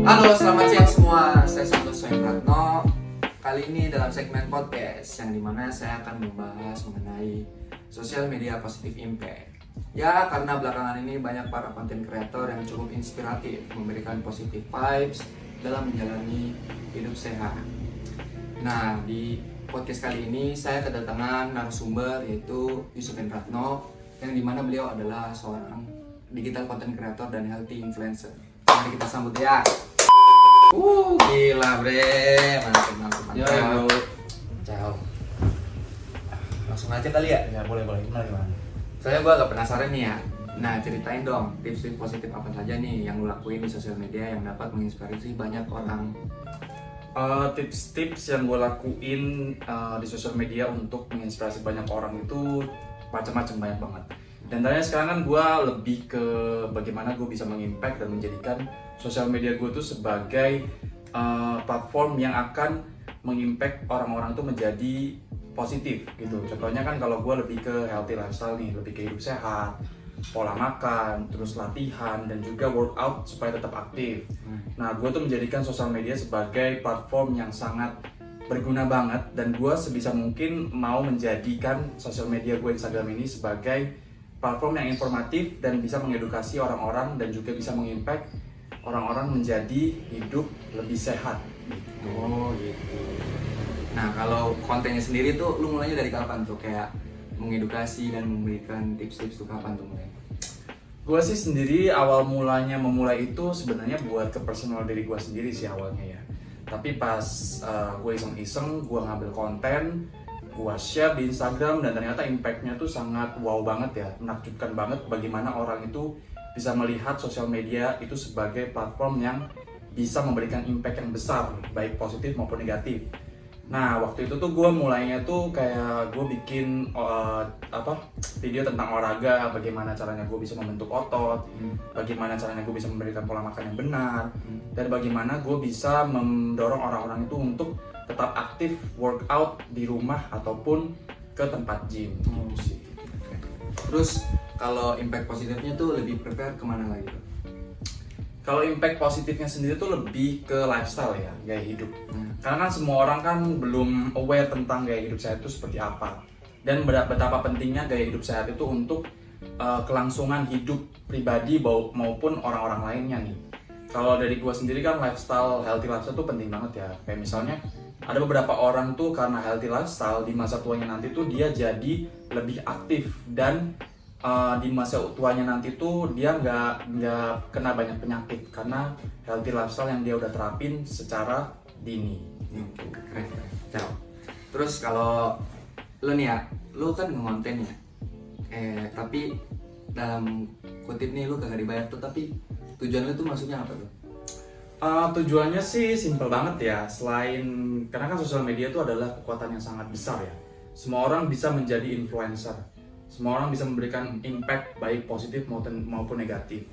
Halo, selamat siang semua. Saya Santoso Ratno. Kali ini dalam segmen podcast yang dimana saya akan membahas mengenai sosial media positive impact. Ya, karena belakangan ini banyak para konten kreator yang cukup inspiratif, memberikan positive vibes dalam menjalani hidup sehat. Nah, di podcast kali ini saya kedatangan narasumber yaitu Yusuf Ratno, yang dimana beliau adalah seorang digital content creator dan healthy influencer. Mari kita sambut ya. Gila bre, mantap. Ya bro. Ciao. Langsung aja kali ya? Ya boleh. Gimana? Soalnya gue agak penasaran nih ya. Nah, ceritain dong tips-tips positif apa saja nih yang lu lakuin di sosial media yang dapat menginspirasi banyak orang. Tips-tips yang gue lakuin di sosial media untuk menginspirasi banyak orang itu macam-macam, banyak banget. Dan tanya sekarang kan gue lebih ke bagaimana gue bisa mengimpact dan menjadikan sosial media gue tuh sebagai platform yang akan mengimpact orang-orang tuh menjadi positif gitu. Contohnya kan kalau gue lebih ke healthy lifestyle nih, lebih ke hidup sehat, pola makan, terus latihan dan juga workout supaya tetap aktif. Nah, gue tuh menjadikan sosial media sebagai platform yang sangat berguna banget, dan gue sebisa mungkin mau menjadikan sosial media gue Instagram ini sebagai platform yang informatif dan bisa mengedukasi orang-orang dan juga bisa mengimpact orang-orang menjadi hidup lebih sehat. Oh gitu. Nah, kalau kontennya sendiri tuh lu mulainya dari kapan tuh kayak mengedukasi dan memberikan tips-tips tuh kapan tuh mulai? Gue sih sendiri awal mulanya memulai itu sebenarnya buat ke personal diri gue sendiri sih awalnya ya. Tapi pas gue iseng-iseng, gue ngambil konten, gue share di Instagram, dan ternyata impactnya tuh sangat wow banget ya, menakjubkan banget bagaimana orang itu bisa melihat sosial media itu sebagai platform yang bisa memberikan impact yang besar, baik positif maupun negatif. Nah, waktu itu tuh gue mulainya tuh kayak gue bikin video tentang olahraga, bagaimana caranya gue bisa membentuk otot, bagaimana caranya gue bisa memberikan pola makan yang benar, dan bagaimana gue bisa mendorong orang-orang itu untuk tetap aktif workout di rumah ataupun ke tempat gym gitu sih. Terus kalau impact positifnya tuh lebih prefer kemana lagi tuh? Kalau impact positifnya sendiri tuh lebih ke lifestyle ya, gaya hidup. Karena kan semua orang kan belum aware tentang gaya hidup sehat itu seperti apa, dan betapa pentingnya gaya hidup sehat itu untuk kelangsungan hidup pribadi maupun orang-orang lainnya nih. Kalau dari gua sendiri kan healthy lifestyle tuh penting banget ya. Kayak misalnya ada beberapa orang tuh karena healthy lifestyle di masa tuanya nanti tuh dia jadi lebih aktif, dan di masa tuanya nanti tuh dia nggak kena banyak penyakit karena healthy lifestyle yang dia udah terapin secara dini. Keren. Ciao. Terus kalau lu nih ya, lu kan ngonten ya, tapi dalam kutip nih lu kagak dibayar tuh, tapi tujuan lu tuh maksudnya apa tuh? Tujuannya sih simple banget ya. Karena kan sosial media itu adalah kekuatan yang sangat besar ya. Semua orang bisa menjadi influencer. Semua orang bisa memberikan impact baik positif maupun negatif.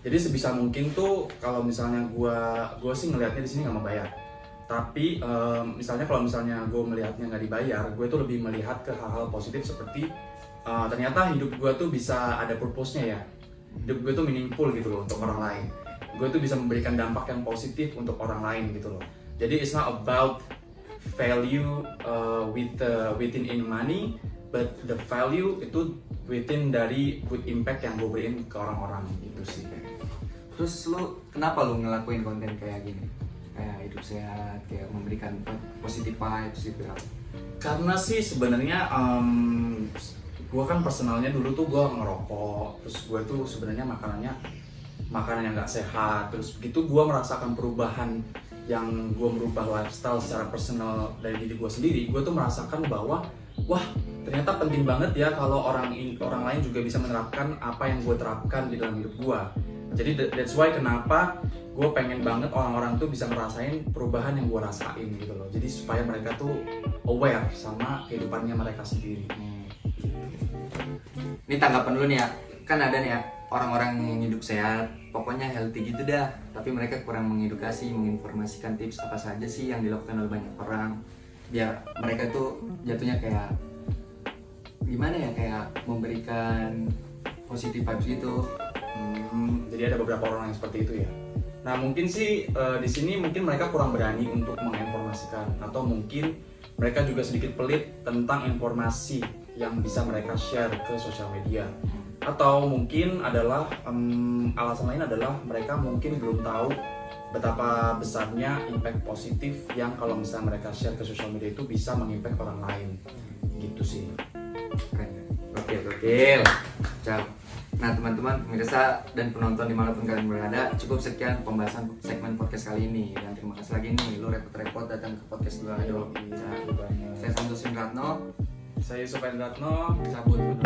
Jadi sebisa mungkin tuh kalau misalnya gue sih ngelihatnya di sini nggak mau bayar. Tapi kalau misalnya gue melihatnya nggak dibayar, gue tuh lebih melihat ke hal-hal positif seperti ternyata hidup gue tuh bisa ada purpose-nya ya. Hidup gue tuh meaningful gitu loh untuk orang lain. Gue tuh bisa memberikan dampak yang positif untuk orang lain gitu loh. Jadi it's not about value within in money, but the value itu within dari good impact yang gue beriin ke orang-orang gitu sih. Terus lu kenapa lu ngelakuin konten kayak gini? Kayak hidup sehat, kayak memberikan positive vibes gitu ya? Karena sih sebenarnya gue kan personalnya dulu tuh gue ngerokok, terus gue tuh sebenarnya makanan yang nggak sehat, terus begitu gue merasakan perubahan yang gue merubah lifestyle secara personal dari diri gue sendiri, gue tuh merasakan bahwa wah, ternyata penting banget ya kalau orang lain juga bisa menerapkan apa yang gue terapkan di dalam hidup gue. Jadi that's why kenapa gue pengen banget orang-orang tuh bisa ngerasain perubahan yang gue rasain gitu loh. Jadi supaya mereka tuh aware sama kehidupannya mereka sendiri. Ini tanggapan lu nih ya, kan ada nih ya orang-orang yang hidup sehat, pokoknya healthy gitu dah, tapi mereka kurang mengedukasi, menginformasikan tips apa saja sih yang dilakukan oleh banyak orang, biar mereka tuh jatuhnya kayak gimana ya, kayak memberikan positive vibes gitu. Jadi ada beberapa orang yang seperti itu ya. Nah mungkin sih di sini mungkin mereka kurang berani untuk menginformasikan, atau mungkin mereka juga sedikit pelit tentang informasi yang bisa mereka share ke sosial media. Atau mungkin adalah alasan lain adalah mereka mungkin belum tahu betapa besarnya impact positif yang kalau misalnya mereka share ke sosial media itu bisa mengimpact orang lain. Gitu sih. Oke. Cak. Nah teman-teman, pemirsa dan penonton dimanapun kalian berada, cukup sekian pembahasan segmen podcast kali ini. Dan terima kasih lagi nih, lu repot-repot datang ke podcast gue. Iya, Saya Santos Ratno, saya Yusuf Endratno. cabut.